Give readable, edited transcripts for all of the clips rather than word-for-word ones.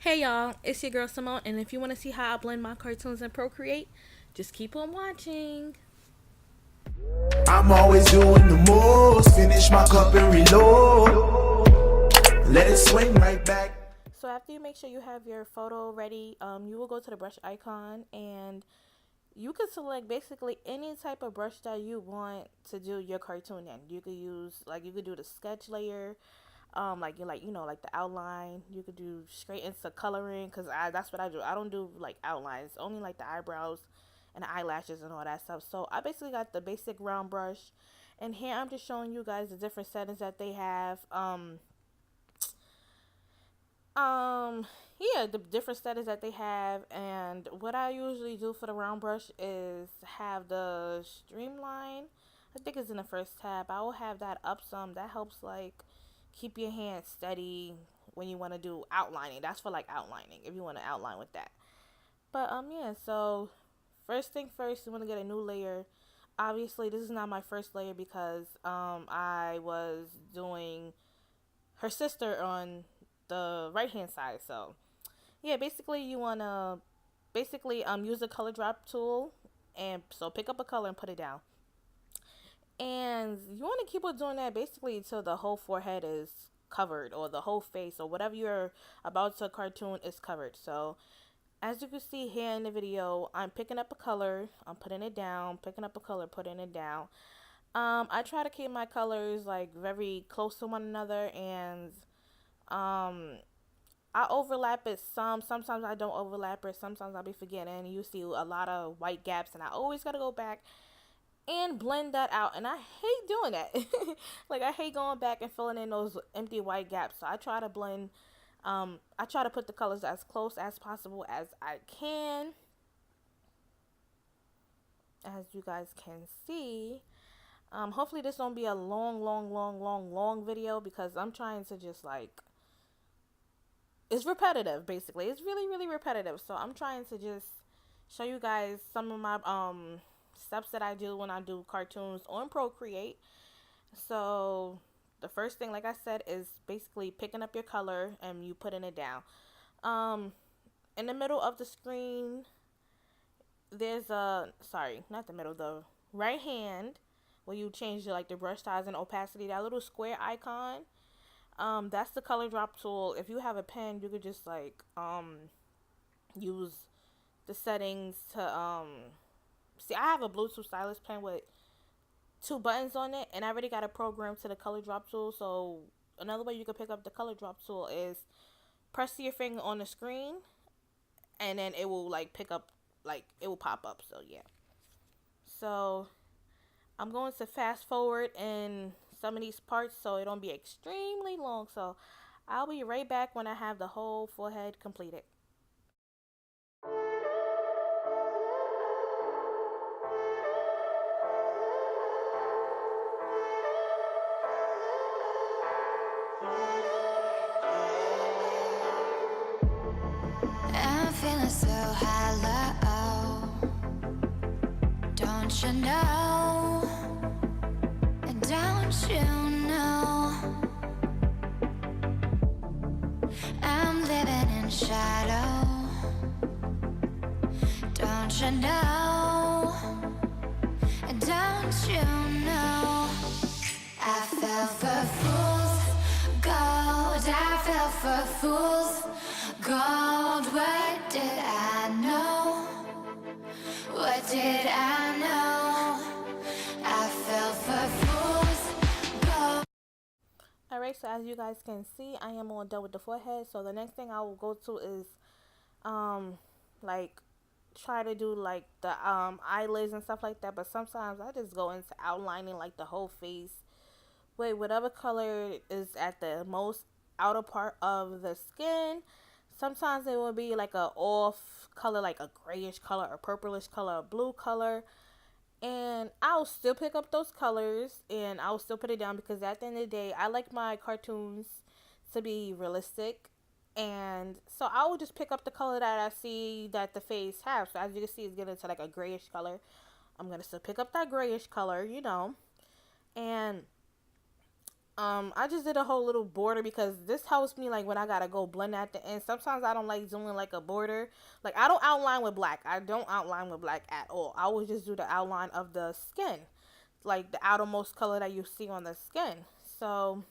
Hey y'all, it's your girl Simone, and if you want to see how I blend my cartoons in Procreate, just keep on watching. I'm always doing the most. Finish my cup and reload. Let it swing right back. So after you make sure you have your photo ready, you will go to the brush icon and you can select basically any type of brush that you want to do your cartoon in. You could use you could do the sketch layer, like the outline. You could do straight into coloring because that's what I do. I don't do like outlines, only like the eyebrows and the eyelashes and all that stuff. So I basically got the basic round brush, and here I'm just showing you guys the different settings that they have. Um, yeah, the different settings that they have, and what I usually do for the round brush is have the streamline. I think it's in the first tab. I will have that up some. That helps like keep your hand steady when you want to do outlining. That's for like outlining if you want to outline with that. But yeah. So first thing first, you want to get a new layer. Obviously, this is not my first layer because I was doing her sister on the right hand side. So yeah, basically you wanna use the color drop tool, and so pick up a color and put it down. And you want to keep on doing that basically until the whole forehead is covered, or the whole face, or whatever you're about to cartoon is covered. So as you can see here in the video, I'm picking up a color, I'm putting it down, picking up a color, putting it down. I try to keep my colors like very close to one another, and um I overlap it some. Sometimes I don't overlap it. Sometimes I'll be forgetting. You see a lot of white gaps, and I always gotta go back and blend that out. And I hate doing that. Like I hate going back and filling in those empty white gaps. So I try to blend. I try to put the colors as close as possible as I can. As you guys can see. Hopefully this won't be a long video because I'm trying to just like, it's repetitive basically. It's really repetitive. So I'm trying to just show you guys some of my steps that I do when I do cartoons on Procreate. So the first thing, like I said, is basically picking up your color and you putting it down. Um in the middle of the screen, there's not the middle, the right hand, where you change the brush size and opacity, that little square icon. That's the color drop tool. If you have a pen, you could just use the settings to see. I have a Bluetooth stylus pen with two buttons on it, and I already got a program to the color drop tool. So another way you can pick up the color drop tool is press your finger on the screen, and then it will like pick up, like it will pop up. So yeah. So I'm going to fast forward in some of these parts so it don't be extremely long. So I'll be right back when I have the whole forehead completed. I'm feeling so hollow, don't you know? Don't you know? I'm living in shadow, don't you know? Don't you know? I fell for fool's gold, I fell for fool's gold. What did I know? What did I know? I fell for fool's gold. Alright, so as you guys can see, I am all done with the forehead. So the next thing I will go to is like try to do like the eyelids and stuff like that. But sometimes I just go into outlining like the whole face with whatever color is at the most outer part of the skin. Sometimes it will be like a off color, like a grayish color, a purplish color, a blue color. And I'll still pick up those colors and I'll still put it down because at the end of the day, I like my cartoons to be realistic. And so I will just pick up the color that I see that the face has. So as you can see, it's getting to like a grayish color. I'm going to still pick up that grayish color, and I just did a whole little border because this helps me like when I gotta go blend at the end. Sometimes I don't like doing like a border. Like I don't outline with black. I don't outline with black at all. I will just do the outline of the skin, like the outermost color that you see on the skin. So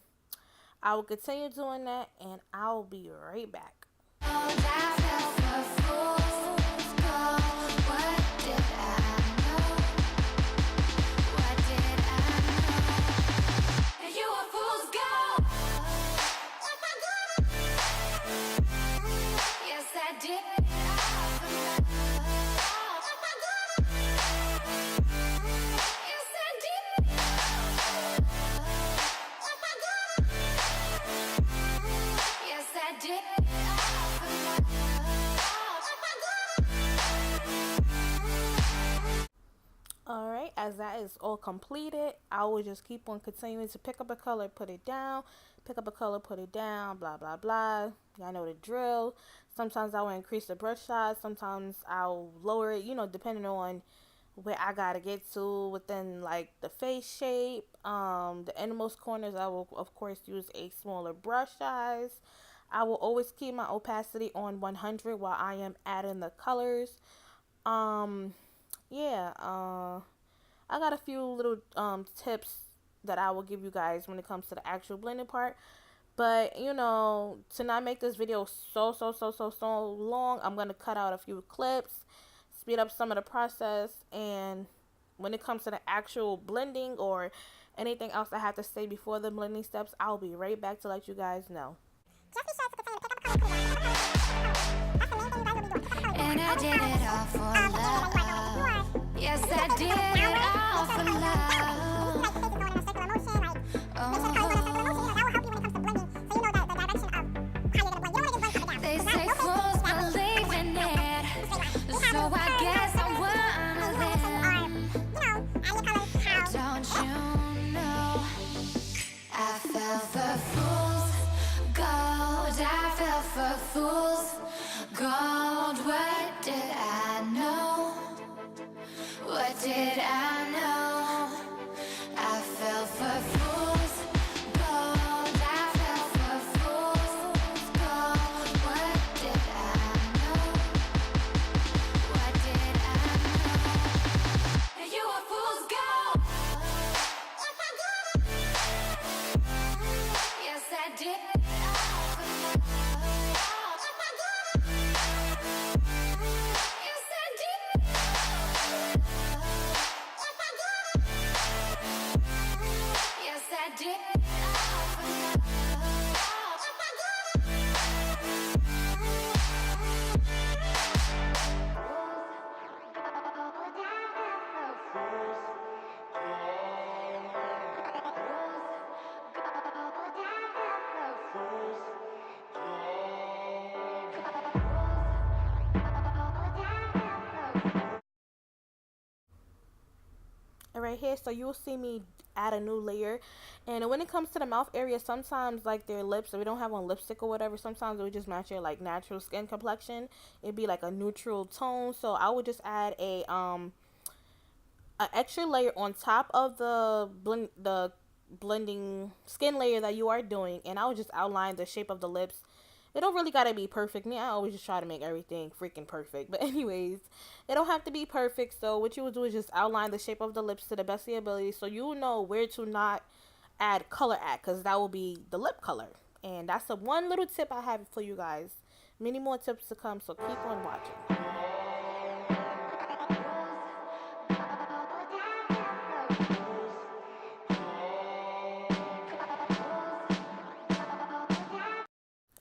I will continue doing that, and I'll be right back. Alright, as that is all completed, I will just keep on continuing to pick up a color, put it down, pick up a color, put it down, blah blah blah. Y'all know the drill. Sometimes I will increase the brush size, sometimes I'll lower it, depending on where I gotta get to within like the face shape. The innermost corners I will of course use a smaller brush size. I will always keep my opacity on 100 while I am adding the colors. Um, yeah, I got a few little tips that I will give you guys when it comes to the actual blending part. But to not make this video so long, I'm gonna cut out a few clips, speed up some of the process, and when it comes to the actual blending or anything else I have to say before the blending steps, I'll be right back to let you guys know. And I did it all for love. Yes, I did it all for love. They say fools believe in it, so I guess I'm one of them. Don't you know? I fell for fools gold. I fell for fools gold. What did I know? What did I know? I fell for fools gold. I fell for fools gold. What did I know? What did I know? You were fool's gold. Yes, I did. Right here, so you'll see me add a new layer. And when it comes to the mouth area, sometimes like their lips, if we don't have on lipstick or whatever, sometimes it would just match your like natural skin complexion. It'd be like a neutral tone, so I would just add a extra layer on top of the blending skin layer that you are doing, and I would just outline the shape of the lips. It don't really gotta be perfect. Me, I always just try to make everything freaking perfect. But anyways, it don't have to be perfect. So what you would do is just outline the shape of the lips to the best of your ability, so you know where to not add color at, because that will be the lip color. And that's the one little tip I have for you guys. Many more tips to come, so keep on watching.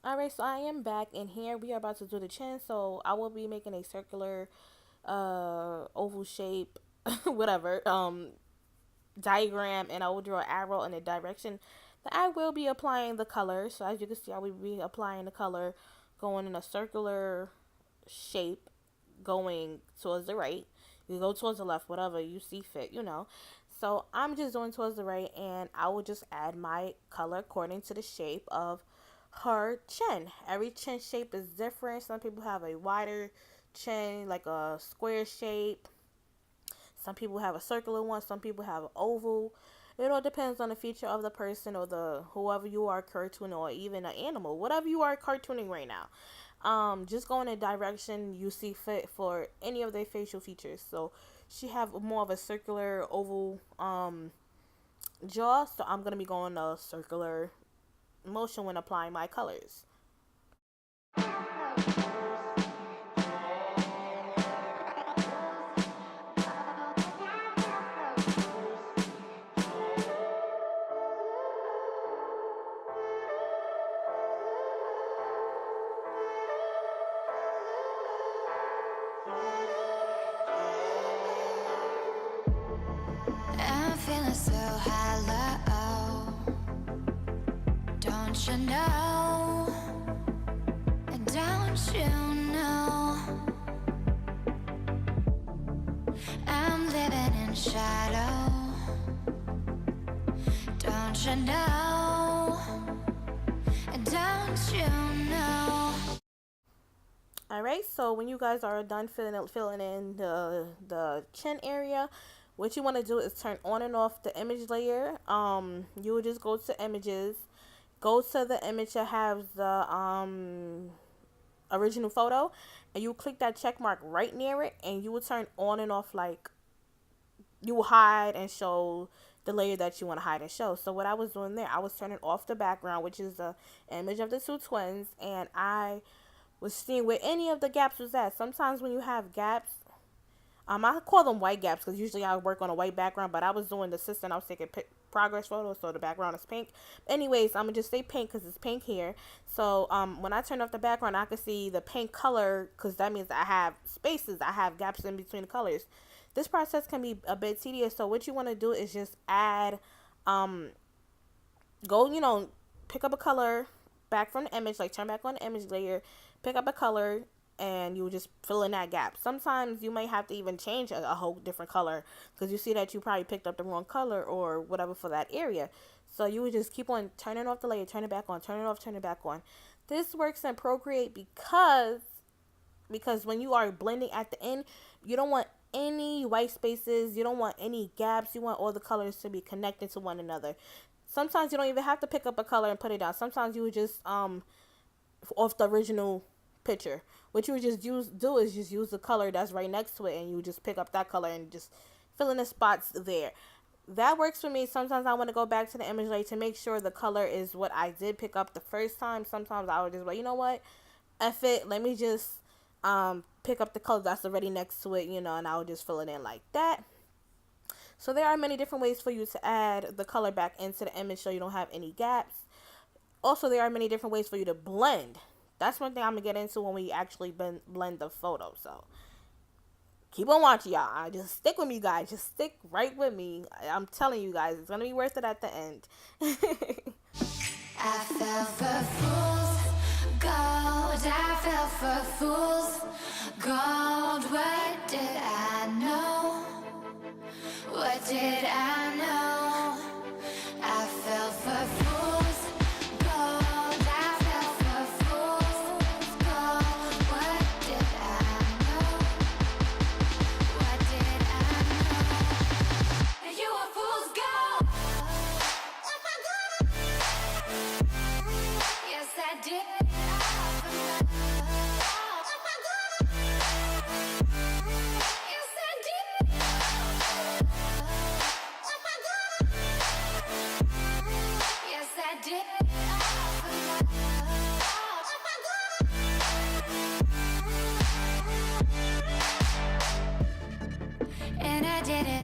Alright, so I am back, and here we are about to do the chin. So I will be making a circular oval shape whatever diagram, and I will draw an arrow in the direction that I will be applying the color. So as you can see, I will be applying the color going in a circular shape, going towards the right. You go towards the left, whatever you see fit. So I'm just doing towards the right, and I will just add my color according to the shape of her chin. Every chin shape is different. Some people have a wider chin, like a square shape. Some people have a circular one. Some people have an oval. It all depends on the feature of the person or the whoever you are cartooning, or even an animal, whatever you are cartooning right now. Just go in a direction you see fit for any of their facial features. So she have more of a circular oval jaw, so I'm gonna be going a circular motion when applying my colors. I'm feeling so hollow. Don't you know? Don't you know? I'm living in shadow. Don't you know? Don't you know? Alright, so when you guys are done filling in the chin area, what you want to do is turn on and off the image layer. You would just go to images, go to the image that has the original photo, and you click that check mark right near it, and you will turn on and off, like you will hide and show the layer that you want to hide and show. So what I was doing there, I was turning off the background, which is the image of the two twins, and I was seeing where any of the gaps was at. Sometimes when you have gaps, I call them white gaps because usually I work on a white background, but I was doing the assistant. I was taking progress photos, so the background is pink. Anyways, I'm gonna just say pink because it's pink here. So when I turn off the background, I can see the pink color because that means I have spaces. I have gaps in between the colors. This process can be a bit tedious. So what you want to do is just add, pick up a color back from the image, like turn back on the image layer, pick up a color, and you just fill in that gap. Sometimes you might have to even change a whole different color because you see that you probably picked up the wrong color or whatever for that area. So you would just keep on turning off the layer, turn it back on, turn it off, turn it back on. This works in Procreate because when you are blending at the end, you don't want any white spaces, you don't want any gaps, you want all the colors to be connected to one another. Sometimes you don't even have to pick up a color and put it down. Sometimes you would just off the original picture, what you would just use the color that's right next to it, and you just pick up that color and just fill in the spots there. That works for me. Sometimes I want to go back to the image layer to make sure the color is what I did pick up the first time. Sometimes I would just, you know what, F it, let me just pick up the color that's already next to it, and I would just fill it in like that. So there are many different ways for you to add the color back into the image so you don't have any gaps. Also, there are many different ways for you to blend. That's one thing I'm going to get into when we actually blend the photo. So keep on watching, y'all. Just stick with me, guys. Just stick right with me. I'm telling you guys, it's going to be worth it at the end. I fell for fools gold. I fell for fools gold. What did I know? What did I know? I fell for fools gold. I fell for fools gold. What did I know? What did I know? You were fool's gold. Yes, I did. And I did it.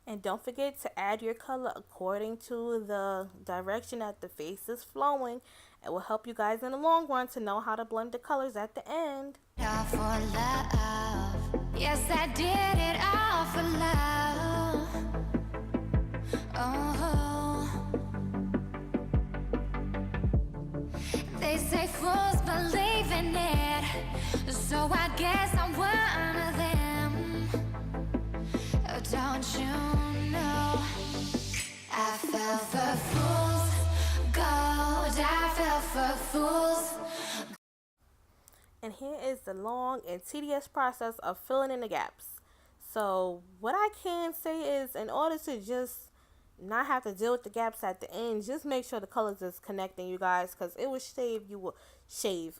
And don't forget to add your color according to the direction that the face is flowing. It will help you guys in the long run to know how to blend the colors at the end. All for love. Yes, I did it all for love. Oh, they say fools believe in it, so I guess I'm one of them. Oh, don't you know? I fell for fools gold. I fell for fools. And here is the long and tedious process of filling in the gaps. So what I can say is, in order to just not have to deal with the gaps at the end, just make sure the colors is connecting, you guys, because it will shave you will shave.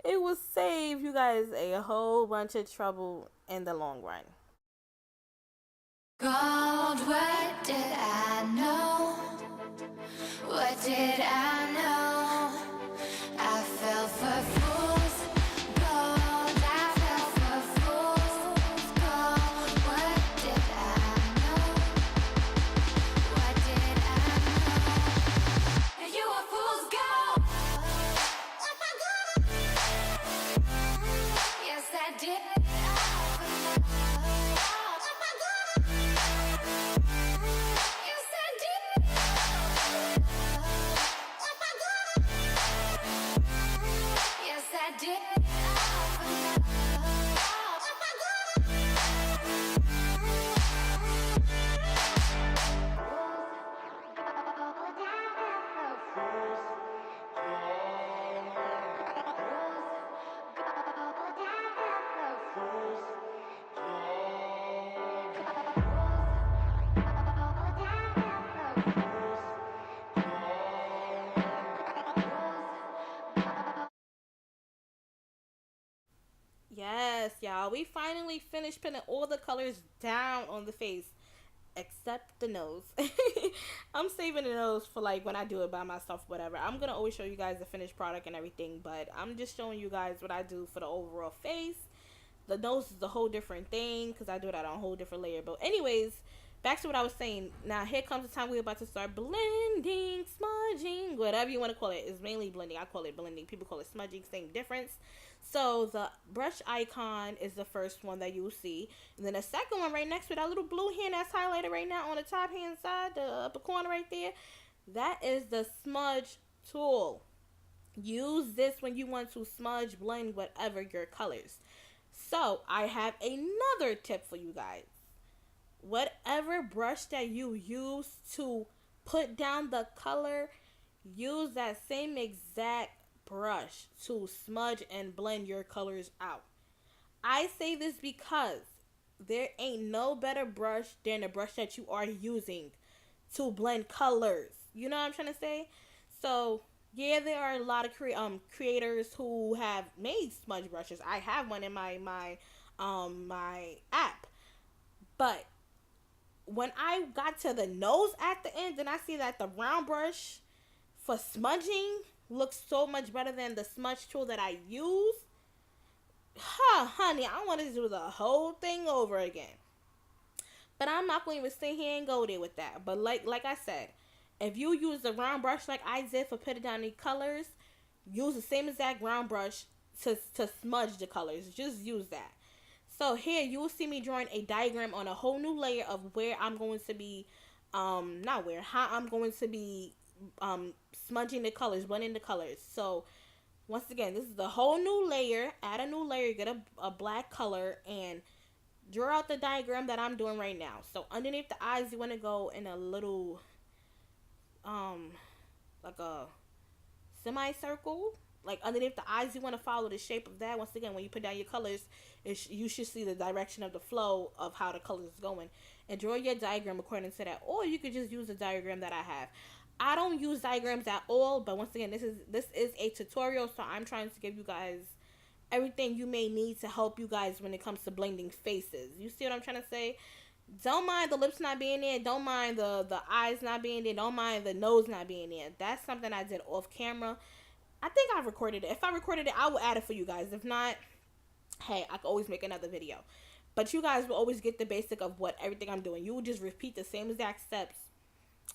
It will save you guys a whole bunch of trouble in the long run. God, what did I know? What did I know? I fell for fools gold. I fell for fools gold. What did I know? What did I know? You were fool's gold. Yes, I did. Yes, I did. Yes, I did. Yes, y'all. We finally finished putting all the colors down on the face, except the nose. I'm saving the nose for like when I do it by myself, whatever. I'm gonna always show you guys the finished product and everything, but I'm just showing you guys what I do for the overall face. The nose is a whole different thing because I do it on a whole different layer. But anyways, back to what I was saying. Now here comes the time we're about to start blending, smudging, whatever you want to call it. It's mainly blending. I call it blending. People call it smudging. Same difference. So the brush icon is the first one that you'll see. And then the second one right next to that little blue hand that's highlighted right now on the top hand side, the upper corner right there, that is the smudge tool. Use this when you want to smudge, blend, whatever your colors. So I have another tip for you guys. Whatever brush that you use to put down the color, use that same exact brush to smudge and blend your colors out. I say this because there ain't no better brush than the brush that you are using to blend colors. You know what I'm trying to say? So yeah, there are a lot of creators who have made smudge brushes. I have one in my app, but when I got to the nose at the end, then I see that the round brush for smudging looks so much better than the smudge tool that I use. Huh, honey, I want to do the whole thing over again. But I'm not going to even sit here and go there with that. But like I said, if you use the round brush like I did for putting down the colors, use the same exact round brush to smudge the colors. Just use that. So here you will see me drawing a diagram on a whole new layer of where I'm going to be, not where, how I'm going to be smudging the colors, blending the colors. So once again, this is the whole new layer. Add a new layer, get a black color, and draw out the diagram that I'm doing right now. So underneath the eyes, you want to go in a little, like a semicircle. Like underneath the eyes, you want to follow the shape of that. Once again, when you put down your colors, you should see the direction of the flow of how the colors is going, and draw your diagram according to that. Or you could just use the diagram that I have. I don't use diagrams at all, but once again, this is a tutorial, so I'm trying to give you guys everything you may need to help you guys when it comes to blending faces. You see what I'm trying to say? Don't mind the lips not being there. Don't mind the eyes not being there. Don't mind the nose not being there. That's something I did off camera. I think I recorded it. If I recorded it, I will add it for you guys. If not, hey, I can always make another video. But you guys will always get the basic of what everything I'm doing. You will just repeat the same exact steps.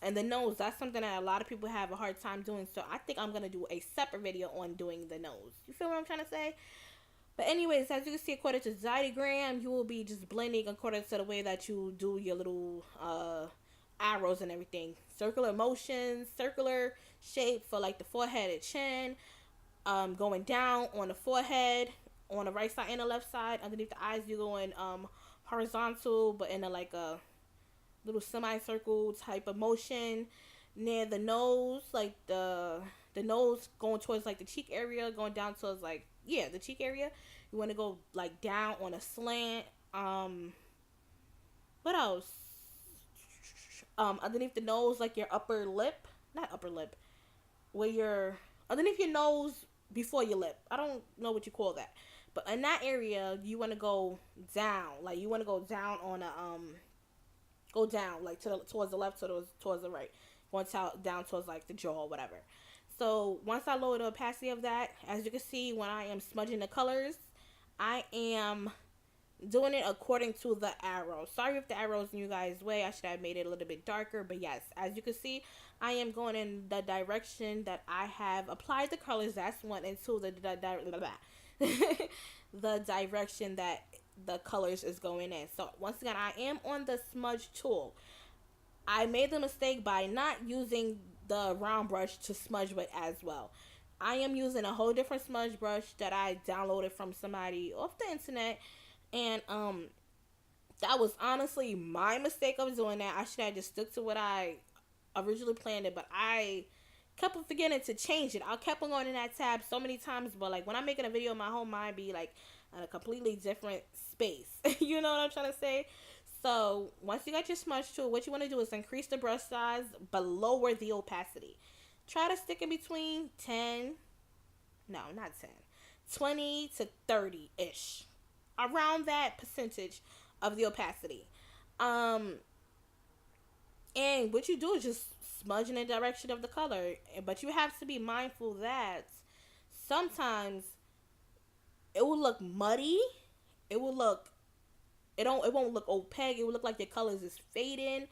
And the nose, that's something that a lot of people have a hard time doing. So I think I'm going to do a separate video on doing the nose. You feel what I'm trying to say? But anyways, as you can see, according to the diagram, you will be just blending according to the way that you do your little arrows and everything. Circular motions, circular shape for like the forehead and chin. Going down on the forehead, on the right side and the left side. Underneath the eyes, you're going horizontal, but in a like a little semicircle type of motion. Near the nose, like the nose going towards like the cheek area, going down towards like, yeah, the cheek area. You want to go like down on a slant. What else? Underneath the nose, like your upper lip, not upper lip, where your underneath your nose before your lip. I don't know what you call that, but in that area, you want to go down. Like you want to go down on a go down like towards the left, towards the right, going down towards like the jaw or whatever. So once I lower the opacity of that, as you can see, when I am smudging the colors, I am doing it according to the arrow. Sorry if the arrow is in you guys' way. I should have made it a little bit darker. But yes, as you can see, I am going in the direction that I have applied the colors. That's one. And two, the direction that the colors is going in. So once again, I am on the smudge tool. I made the mistake by not using the round brush to smudge with as well. I am using a whole different smudge brush that I downloaded from somebody off the internet, and that was honestly my mistake of doing that. I should have just stuck to what I originally planned it, but I kept on forgetting to change it. I kept on going in that tab so many times, but like when I'm making a video, my whole mind be like in a completely different space. You know what I'm trying to say? So once you got your smudge tool, what you want to do is increase the brush size but lower the opacity. Try to stick in between 10, no, not 10, 20 to 30-ish. Around that percentage of the opacity. And what you do is just smudge in the direction of the color. But you have to be mindful that sometimes it will look muddy. It will look it won't look opaque. It will look like your colors is fading.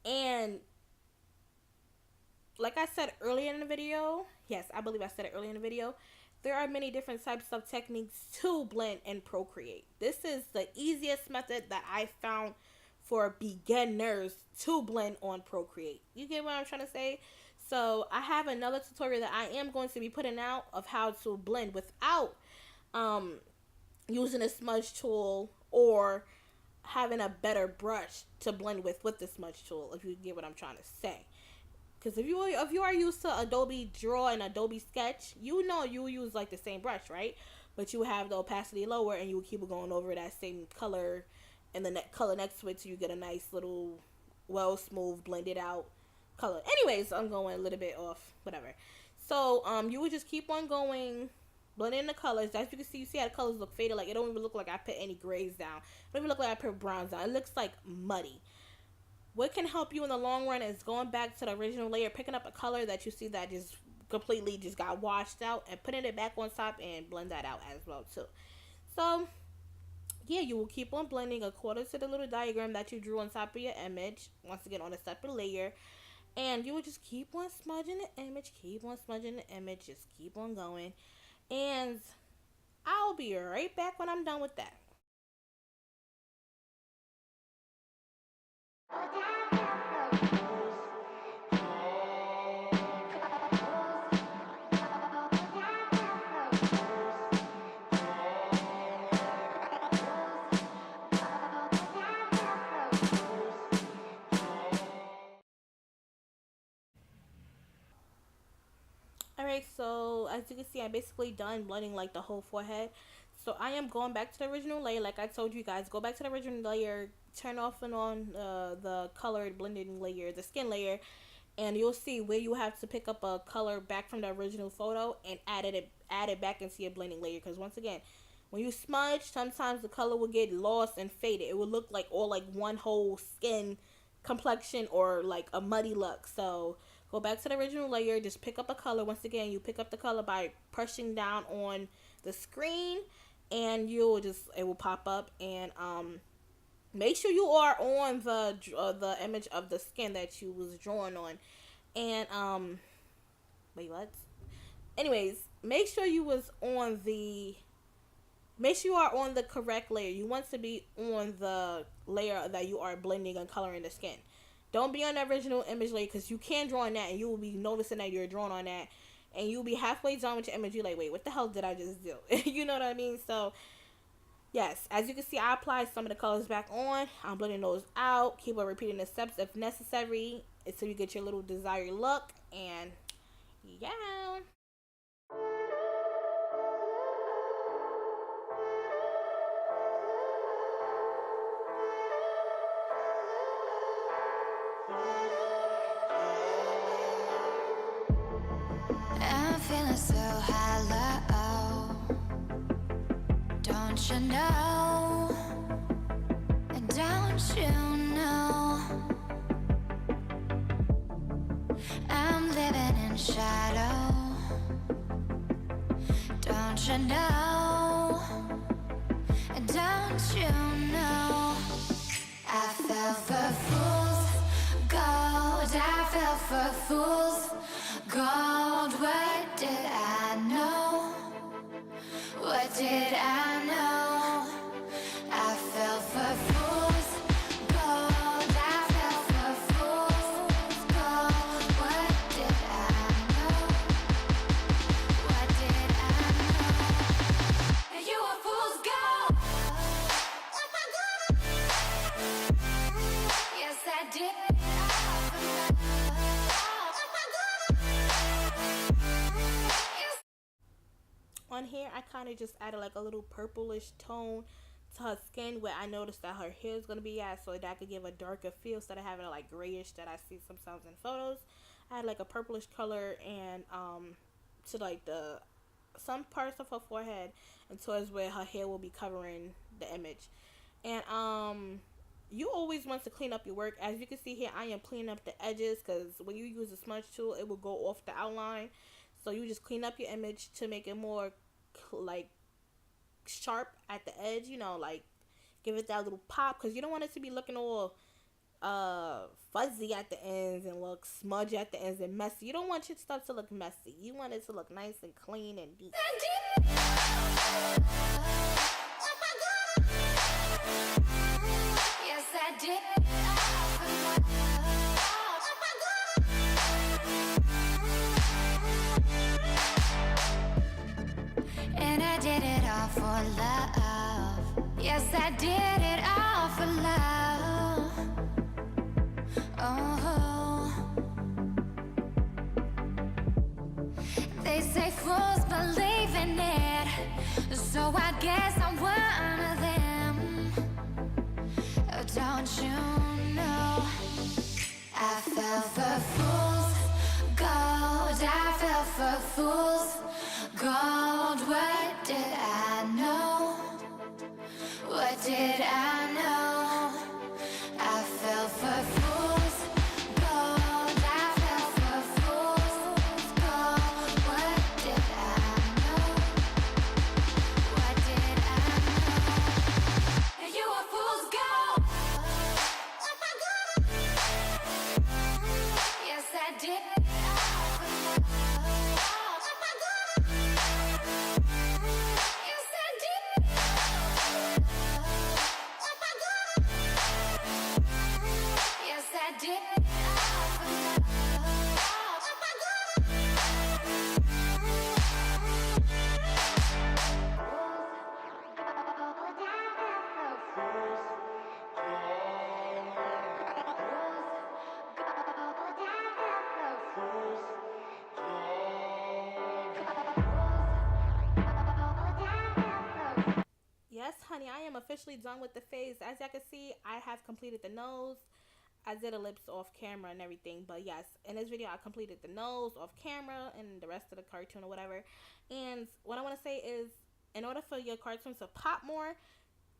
And like I said earlier in the video, yes, I believe I said it earlier in the video, there are many different types of techniques to blend and Procreate. This is the easiest method that I found for beginners to blend on Procreate. You get what I'm trying to say? So I have another tutorial that I am going to be putting out of how to blend without using a smudge tool or having a better brush to blend with the smudge tool, if you get what I'm trying to say. Because if you are used to Adobe Draw and Adobe Sketch, you know you use like the same brush, right? But you have the opacity lower, and you keep going over that same color and the color next to it, so you get a nice little, well, smooth, blended out color. Anyways, I'm going a little bit off, whatever. So you would just keep on going, blending the colors. As you can see, how the colors look faded. Like it don't even look like I put any grays down. It don't even look like I put browns down. It looks like muddy. What can help you in the long run is going back to the original layer, picking up a color that you see that just completely just got washed out, and putting it back on top and blend that out as well too. So yeah, you will keep on blending according to the little diagram that you drew on top of your image, once again on a separate layer, and you will just keep on smudging the image, just keep on going, and I'll be right back when I'm done with that. Alright, so as you can see, I'm basically done blending like the whole forehead. So I am going back to the original layer. Like I told you guys, go back to the original layer, turn off and on the colored blending layer, the skin layer, and you'll see where you have to pick up a color back from the original photo and add it back into your blending layer. Because once again, when you smudge, sometimes the color will get lost and faded. It will look like all like one whole skin complexion or like a muddy look. So go back to the original layer, just pick up a color. Once again, you pick up the color by pressing down on the screen, and it will pop up. And make sure you are on the image of the skin that you was drawing on. And wait, what? Anyways, make sure you are on the correct layer. You want to be on the layer that you are blending and coloring the skin. Don't be on the original image layer, because you can draw on that and you will be noticing that you're drawing on that, and you'll be halfway done with your image. You're like, wait, what the hell did I just do? You know what I mean? So yes, as you can see, I applied some of the colors back on. I'm blending those out. Keep on repeating the steps if necessary until you get your little desired look. And yeah. feeling so hollow. Don't you know? Don't you know? I'm living in shadow. Don't you know? Don't you know? I fell for fool's gold. I fell for fool's gold. What did I know? What did I know? I fell for fool's gold. I fell for fool's gold. What did I know? What did I know? You a fool's gold. Yes, I did. On here, I kind of just added like a little purplish tone to her skin where I noticed that her hair is going to be at, so that I could give a darker feel instead of having it like grayish that I see sometimes in photos. I had like a purplish color and to like the some parts of her forehead and towards where her hair will be covering the image. And you always want to clean up your work. As you can see here, I am cleaning up the edges because when you use a smudge tool, it will go off the outline. So you just clean up your image to make it more like sharp at the edge, you know, like give it that little pop because you don't want it to be looking all fuzzy at the ends and look smudgy at the ends and messy. You don't want your stuff to look messy. You want it to look nice and clean and neat. Yes, I did. And I did it all for love. Yes, I did it all for love. Oh, they say fools believe in it, so I guess I'm one of them. Oh, don't you know? I fell for fools gold. I fell for fools gold. What did I know? What did I know? I fell for fools gold. I fell for fools gold. What did I know? What did I know? You a fool's gold. Yes, I did. Yes, honey, I am officially done with the face. As y'all can see, I have completed the nose. I did the lips off camera and everything, but yes, in this video I completed the nose off camera and the rest of the cartoon or whatever. And what I want to say is, in order for your cartoon to pop more,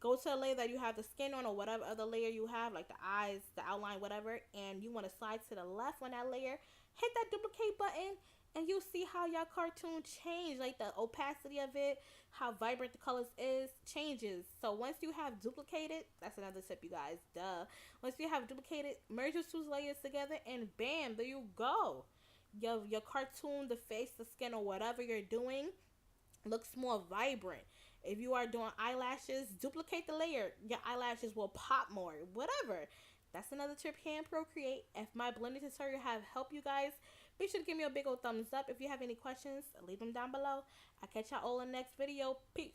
go to a layer that you have the skin on or whatever other layer you have, like the eyes, the outline, whatever, and you want to slide to the left on that layer, hit that duplicate button, and you'll see how your cartoon change, like the opacity of it, how vibrant the colors is, changes. So once you have duplicated, that's another tip, you guys, duh. Once you have duplicated, merge your two layers together, and bam, there you go. Your cartoon, the face, the skin, or whatever you're doing looks more vibrant. If you are doing eyelashes, duplicate the layer. Your eyelashes will pop more. Whatever. That's another tip here in Procreate. If my blending tutorial have helped you guys, be sure to give me a big old thumbs up. If you have any questions, leave them down below. I'll catch y'all all in the next video. Peace.